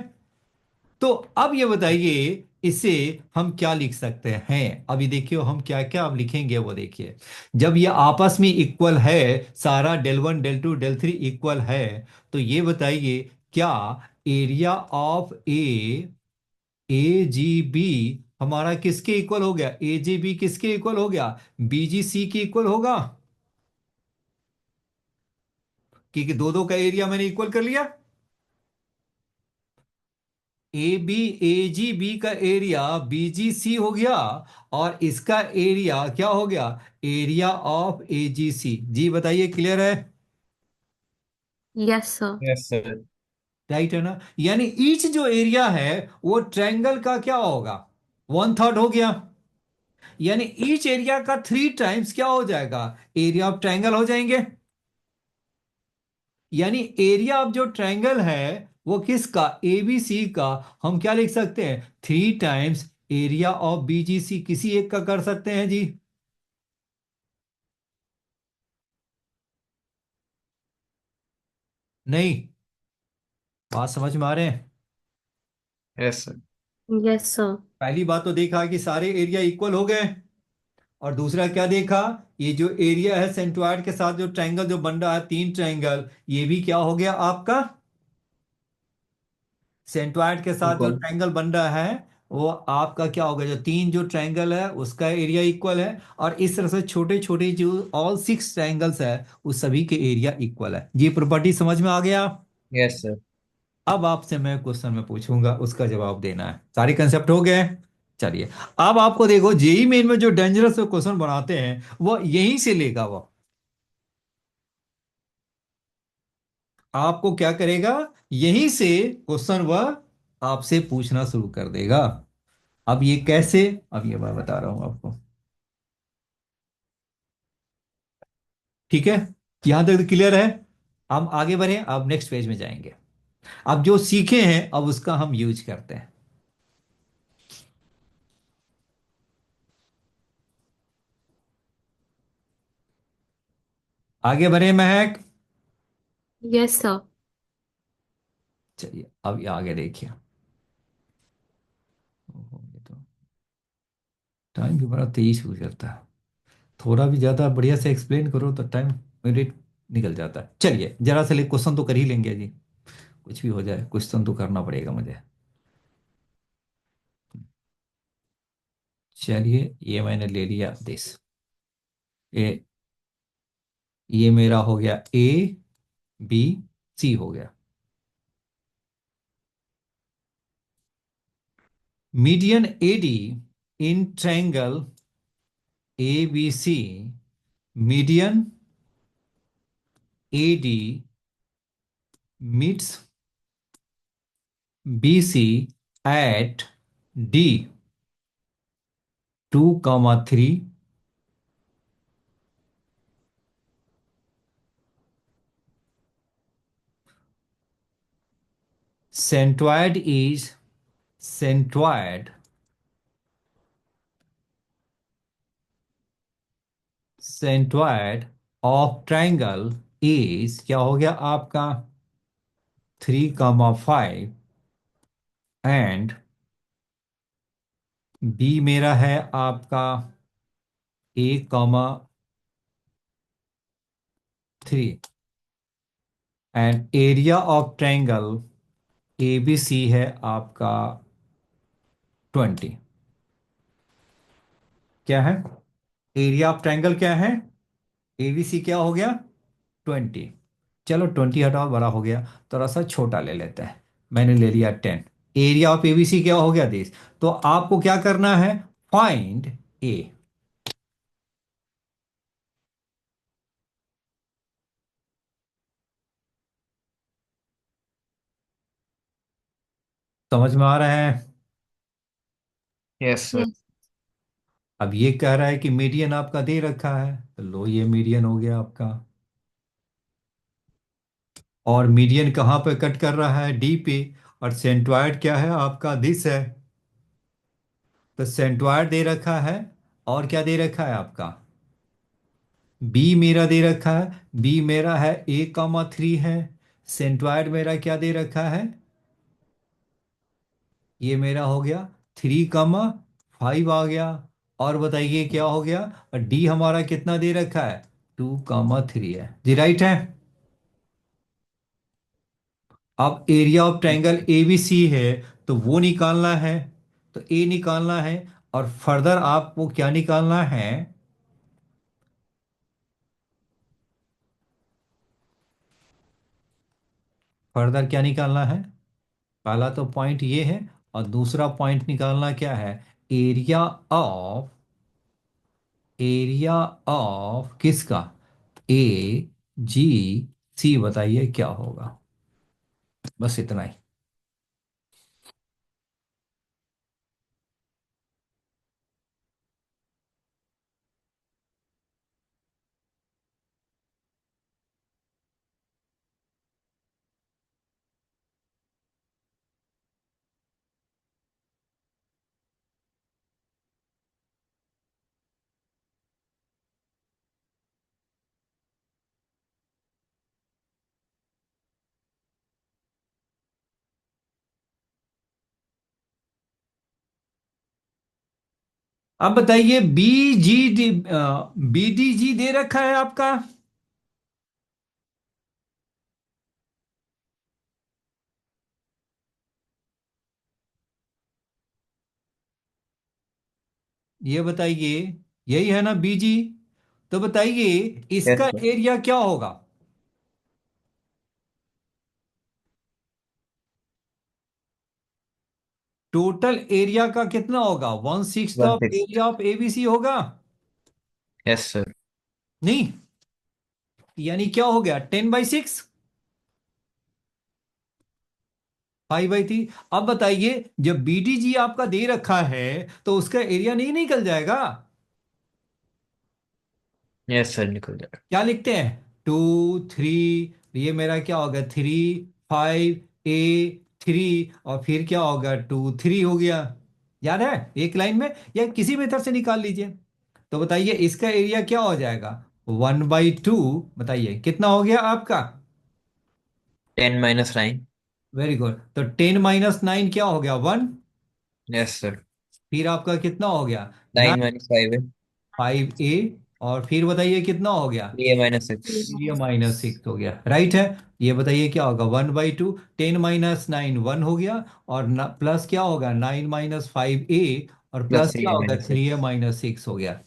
तो अब ये बताइए, इसे हम क्या लिख सकते हैं? अभी देखिए हम क्या क्या अब लिखेंगे वो देखिए। जब ये आपस में इक्वल है, सारा del one del two del three equal है, तो ये बताइए, क्या area of A G B हमारा किसके इक्वल हो गया? ए जी बी किसके इक्वल हो गया? बी जी सी के इक्वल होगा। क्योंकि दो दो का एरिया मैंने इक्वल कर लिया। A B, A G B का एरिया बी जी सी हो गया, और इसका एरिया क्या हो गया, एरिया ऑफ ए जी सी। जी बताइए, क्लियर है? Yes sir. Yes sir. Right है ना? यानी ईच जो एरिया है वो ट्रायंगल का क्या होगा, वन थर्ड हो गया। यानी ईच एरिया का थ्री टाइम्स क्या हो जाएगा, एरिया ऑफ ट्रायंगल हो जाएंगे। यानी एरिया ऑफ जो ट्रायंगल है वो किसका, ए बी सी का, हम क्या लिख सकते हैं, three times area of B G C, किसी एक का कर सकते हैं जी। नहीं, बात समझ में आ रहे हैं? Yes sir. Yes sir. पहली बात तो देखा कि सारे एरिया इक्वल हो गए, और दूसरा क्या देखा, ये जो एरिया है सेंट्रॉइड के साथ जो ट्रायंगल जो बन रहा है, तीन ट्रायंगल, ये भी क्या हो गया आपका, सेंट्रॉइड के साथ जो इक्वल। ट्रायंगल बन रहा है वो आपका क्या होगा, जो तीन जो ट्रायंगल है उसका एरिया इक्वल है। और इस तरह से छोटे छोटे जो ऑल सिक्स ट्रायंगल्स है उस सभी के एरिया इक्वल है। ये प्रॉपर्टी समझ में आ गया? Yes sir. अब आपसे मैं क्वेश्चन में पूछूंगा, उसका जवाब देना है। सारे कंसेप्ट हो गए? चलिए, अब आपको देखो, जेई मेन में जो डेंजरस क्वेश्चन बनाते हैं वो यहीं से लेगा वो, आपको क्या करेगा, यहीं से क्वेश्चन वह आपसे पूछना शुरू कर देगा। अब ये कैसे, अब ये मैं बता रहा हूं आपको। ठीक है, यहां तक क्लियर है? हम आगे बढ़े, अब नेक्स्ट पेज में जाएंगे। अब जो सीखे हैं अब उसका हम यूज करते हैं। आगे बढ़े महक? Yes sir. चलिए, अब ये आगे देखिए। ओहो, ये तो टाइम भी बड़ा तेज हो जाता है। थोड़ा भी ज्यादा बढ़िया से एक्सप्लेन करो तो टाइम मिनट निकल जाता है। चलिए, जरा से क्वेश्चन तो कर ही लेंगे जी, कुछ भी हो जाए क्वेश्चन तो करना पड़ेगा मुझे। चलिए, ये मैंने ले लिया दिस, ये ये मेरा हो गया ए बी सी हो गया। Median A D in triangle A B C, median A D meets B C at D 2, 3, centroid is centroid centroid of triangle is क्या हो गया आपका, 3, 5, एंड बी मेरा है आपका 1, 3, and area of triangle A B C है आपका 20। क्या है, एरिया ऑफ ट्रायंगल क्या है, एबीसी क्या हो गया, 20। चलो 20 हटाओ, बड़ा हो गया, थोड़ा सा छोटा ले लेते हैं। मैंने ले लिया 10। एरिया ऑफ एबीसी क्या हो गया, दिस। तो आपको क्या करना है, फाइंड ए। समझ में आ रहा है? Yes sir. यस। अब ये कह रहा है कि मीडियन आपका दे रखा है, तो लो ये मीडियन हो गया आपका। और मीडियन कहाँ पे कट कर रहा है, डी पे। और सेंट्रॉइड क्या है आपका, दिस है। तो सेंट्रॉइड दे रखा है, और क्या दे रखा है आपका, बी मेरा दे रखा है। बी मेरा है 1, 3 है। सेंट्रॉइड मेरा क्या दे रखा है, ये मेरा हो गया 3, 5 आ गया। और बताइए क्या हो गया, और डी हमारा कितना दे रखा है, 2, 3 है जी, राइट है। अब area of triangle A B C है, तो वो निकालना है, तो ए निकालना है। और फर्दर आपको क्या निकालना है, फर्दर क्या निकालना है, पहला तो पॉइंट ये है, और दूसरा पॉइंट निकालना क्या है? एरिया ऑफ, एरिया ऑफ किसका? ए जी सी, बताइए क्या होगा? बस इतना ही। अब बताइए, B G D, B D G दे रखा है आपका। ये बताइए, यही है ना बी जी? तो बताइए यस इसका सर। एरिया क्या होगा? टोटल एरिया का कितना होगा? One six one of six. Area of ABC होगा। Yes sir. नहीं, यानी क्या हो गया? 10/6, 5/3। अब बताइए, जब बीटीजी आपका दे रखा है तो उसका एरिया नहीं निकल जाएगा? यस सर, निकल जाएगा। क्या लिखते हैं? 2 3, ये मेरा क्या होगा? 3 5 A 3, और फिर क्या होगा? 2 3 हो गया। याद है? एक लाइन में, या किसी मेथड से निकाल लीजिए। तो बताइए इसका एरिया क्या हो जाएगा? 1/2। बताइए कितना हो गया आपका? 10 - 9। Very good. तो 10 - 9 क्या हो गया? 1। Yes sir. फिर आपका कितना हो गया? 9 - 5 है। 5A। और फिर बताइए कितना हो गया? 3 - 6। 3 - 6 हो गया, राइट है। ये बताइए क्या होगा? 1/2। 10 - 9 1 हो गया। और प्लस क्या होगा? 9 - 5A। और प्लस प्लस थ्री क्या ए होगा? माइनस 3A सिक्स -6 हो गया।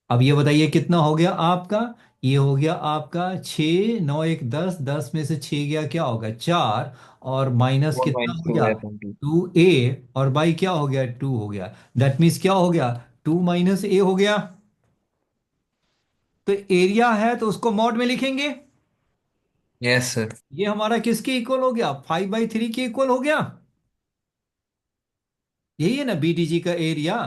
अब ये बताइए कितना हो गया आपका? ये हो गया आपका 6 9 1 10, 10 में से 6 गया, क्या होगा? 4। और माइनस फोर कितना माइनस हो टू गया? है 20। 2A। और बाई क्या हो गया? 2 हो गया। दैट मीन्स क्या हो गया? 2 - A हो गया। तो एरिया है तो उसको मॉड में लिखेंगे। Yes sir. ये हमारा किसके इक्वल हो गया? 5/3 के इक्वल हो गया। यही है ना बीटीजी का एरिया,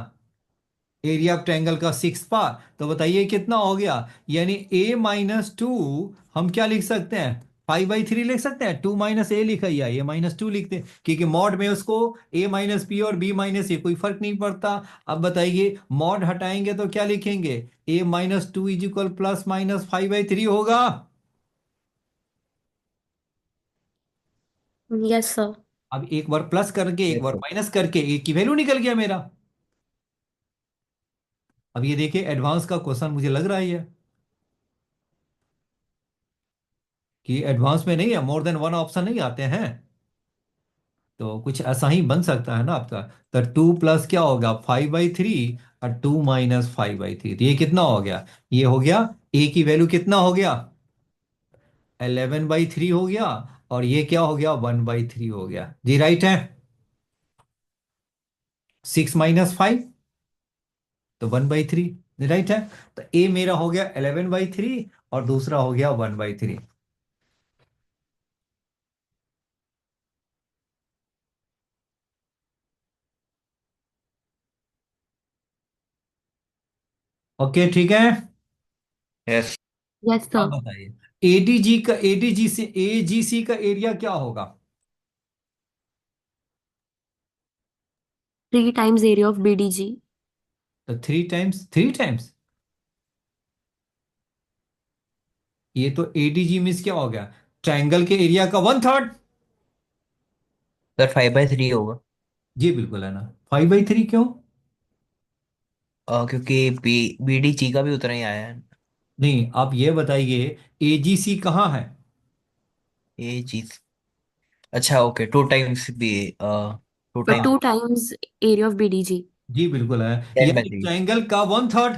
एरिया ऑफ ट्रायंगल का 6 पार। तो बताइए कितना हो गया? यानी A - 2, हम क्या लिख सकते हैं? 5/3 लिख सकते हैं। 2 - A लिखा, या A - 2 लिखते हैं, क्योंकि मॉड में उसको A - P और B - A कोई फर्क नहीं पड़ता। अब बताइए मॉड हटाएंगे तो क्या लिखेंगे? A - 2 is equal plus minus 5/3 होगा। Yes sir. अब एक बार प्लस करके एक यस बार सर। माइनस करके एक की वैल्यू निकल गया मेरा। अब ये देखिए एडवांस का क्वेश्चन मुझे लग रहा है ये, कि एडवांस में नहीं है, मोर देन वन ऑप्शन नहीं आते हैं। तो कुछ ऐसा ही बन सकता है ना आपका। तो 2 प्लस क्या होगा? 5/3। और 2 - 5/3, तो ये कितना हो गया? ये हो गया, ए की वैल्यू कितना हो गया? 11/3 हो गया। और ये क्या हो गया? 1/3 हो गया जी, राइट है। 6 - 5, तो 1/3, राइट है। तो ए मेरा हो गया 11/3, और दूसरा हो गया 1/3। ओके ठीक है। यस। यस अब सर। बताइए एडीजी का, एडीजी से एजीसी का एरिया क्या होगा? 3 टाइम्स एरिया ऑफ बीडीजी। तो 3 टाइम्स ये तो एडीजी मीन्स क्या हो गया? ट्रायंगल के एरिया का 1/3। सर 5/3 होगा। जी बिल्कुल है ना। 5/3 क्यों? क्योंकि BDG का भी उतना ही आया है। नहीं, आप ये बताइए एजीसी कहाँ है? ए जी। अच्छा ओके, 2 टाइम्स भी, 2 times. 2 times area of BDG. जी बिल्कुल है। टेन बाई यानी थ्री ट्रायंगल का 1/3।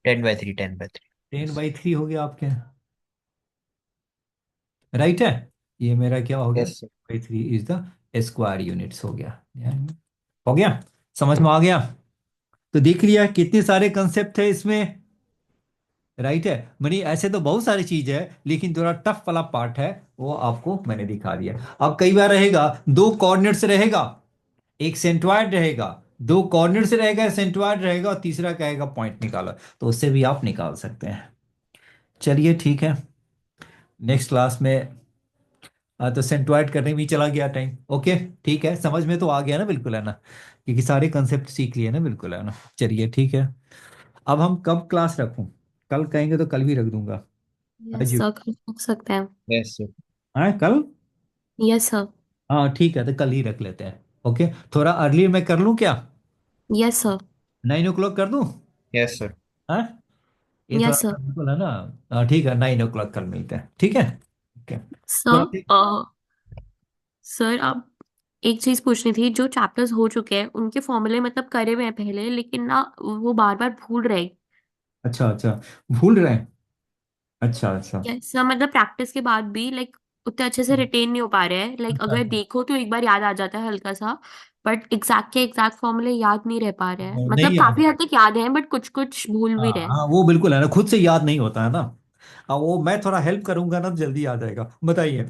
10/3, 10/3। 10/3 हो गया आपके, राइट है। ये मेरा क्या हो गया? Yes sir. 10/3 is the square units हो गया। हो गया, समझ में आ गया? तो देख लिया कितने सारे कंसेप्ट है इसमें, राइट है। मनी ऐसे तो बहुत सारी चीज है, लेकिन थोड़ा टफ वाला पार्ट है वो आपको मैंने दिखा दिया। अब कई बार रहेगा दो कोऑर्डिनेट्स रहेगा, एक सेंट्रॉइड रहेगा, दो कोऑर्डिनेट्स रहेगा, सेंट्रॉइड रहेगा, और तीसरा कहेगा पॉइंट निकालो, तो उससे भी आप निकाल सकते हैं। चलिए ठीक है, नेक्स्ट क्लास में तो सेंट्रॉइड करने में ही चला गया टाइम। ओके, ठीक है, समझ में तो आ गया ना, बिल्कुल है ना, क्योंकि सारे कंसेप्ट सीख लिए ना, बिल्कुल है ना। चलिए ठीक है, अब हम कब क्लास रखूं? कल कहेंगे तो कल भी रख दूंगा। यस आज सर, कर सकते हैं। Yes sir. हाँ कल, यस सर। हाँ ठीक है, तो कल ही रख लेते हैं। ओके, थोड़ा अर्ली मैं कर लूँ क्या? Yes sir. 9 o'clock कर दूँ? Yes sir. हाँ, ये थोड़ा यस सर। सा बिल्कुल है ना। ठीक है, 9 o'clock कल मिलते हैं, ठीक है। ओके, थोड़ा सर सर आप, एक चीज पूछनी थी, जो चैप्टर्स हो चुके हैं उनके फॉर्मूले मतलब करे हुए हैं पहले, लेकिन ना वो बार बार भूल रहे हैं। अच्छा अच्छा, भूल रहे हैं, अच्छा अच्छा। यस सर, मतलब प्रैक्टिस के बाद भी लाइक उतने अच्छे से रिटेन नहीं हो पा रहे हैं। लाइक अच्छा अगर अच्छा। देखो तो एक बार याद आ जाता है हल्का सा, बट एग्जैक्ट के एग्जैक्ट फॉर्मूले याद नहीं रह पा रहे हैं। नहीं मतलब याद काफी है। हद तक याद है बट कुछ कुछ भूल हाँ भी रहे हैं। हाँ, वो बिल्कुल है ना, खुद से याद नहीं होता है ना। वो मैं थोड़ा हेल्प करूंगा ना तो जल्दी याद आएगा। बताइए,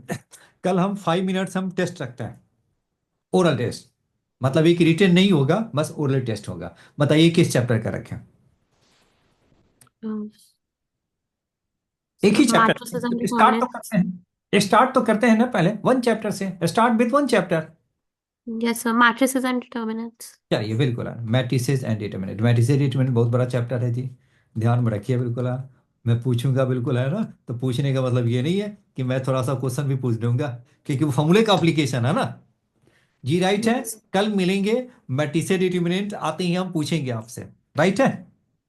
कल हम 5 मिनट्स हम टेस्ट रखते हैं, ओरल टेस्ट, मतलब एक रिटेन नहीं होगा, बस ओरल टेस्ट होगा। बताइए किस चैप्टर का रखें? एक ही मैट्रिसेस एंड चैप्टर स्टार्ट तो डिटर्मिनेंट्स। करते हैं, स्टार्ट तो करते हैं ना पहले, वन चैप्टर से start with one chapter. Yes sir, matrices and determinants. चलिए बिल्कुल है, matrices and determinant, matrices determinant बहुत बड़ा चैप्टर है जी, ध्यान में रखिए बिल्कुल है। मैं पूछूंगा बिल्कुल है ना, तो पूछने का मतलब ये नहीं है कि मैं थोड़ा सा क्वेश्चन भी पूछ दूंगा, क्योंकि वो फॉर्मूले का एप्लीकेशन है ना। जी राइट है, यस। कल मिलेंगे, मैट्रिसेस डिटरमिनेंट आते ही हम पूछेंगे आपसे, राइट है।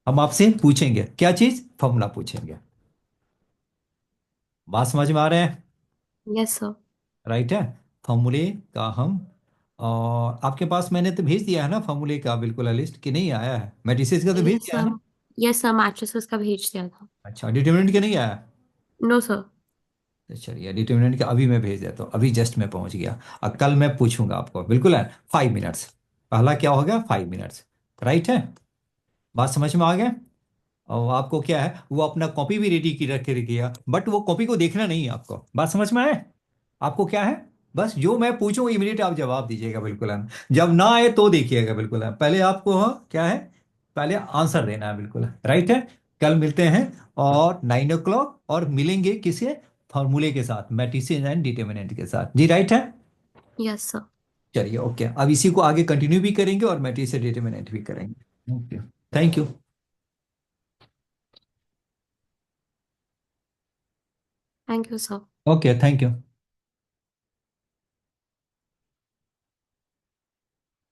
हम आपसे पूछेंगे क्या चीज, फॉर्मूला पूछेंगे। बात समझ में आ रहे हैं? Yes sir. राइट है, फॉर्मूले का हम, और आपके पास मैंने तो भेज दिया है ना फॉर्मूले का बिल्कुल लिस्ट, कि नहीं आया है? मैट्रिसेस का तो भेज यस दिया है सर। ना? यस सर, मैट्रिसेस का भेज दिया था। अच्छा, डिटरमिनेंट के नहीं आया? No sir. तो चलिए, डिटरमिनेंट का अभी मैं भेज देता हूँ, अभी जस्ट मैं पहुंच गया। और कल मैं पूछूंगा आपको, बिल्कुल है, 5 मिनट्स, पहला क्या होगा, 5 मिनट्स, राइट है। बात समझ में आ गया? और आपको क्या है, वो अपना कॉपी भी रेडी की रख के रखिएगा, बट वो कॉपी को देखना नहीं है आपको। बात समझ में आए? आपको क्या है, बस जो मैं पूछूं इमीडिएट आप जवाब दीजिएगा, बिल्कुल है। जब ना आए तो देखिएगा, बिल्कुल है, पहले आपको क्या है, पहले आंसर देना है, बिल्कुल है, राइट है। कल मिलते हैं और 9 o'clock, और मिलेंगे किसे, फॉर्मूले के साथ, मैट्रिसेस एंड डिटर्मिनेंट के साथ, जी राइट है। Yes sir. चलिए ओके, अब इसी को आगे कंटिन्यू भी करेंगे और मैट्रिसेस डिटर्मिनेंट भी करेंगे। Okay, thank you. Thank you sir. Okay, thank you.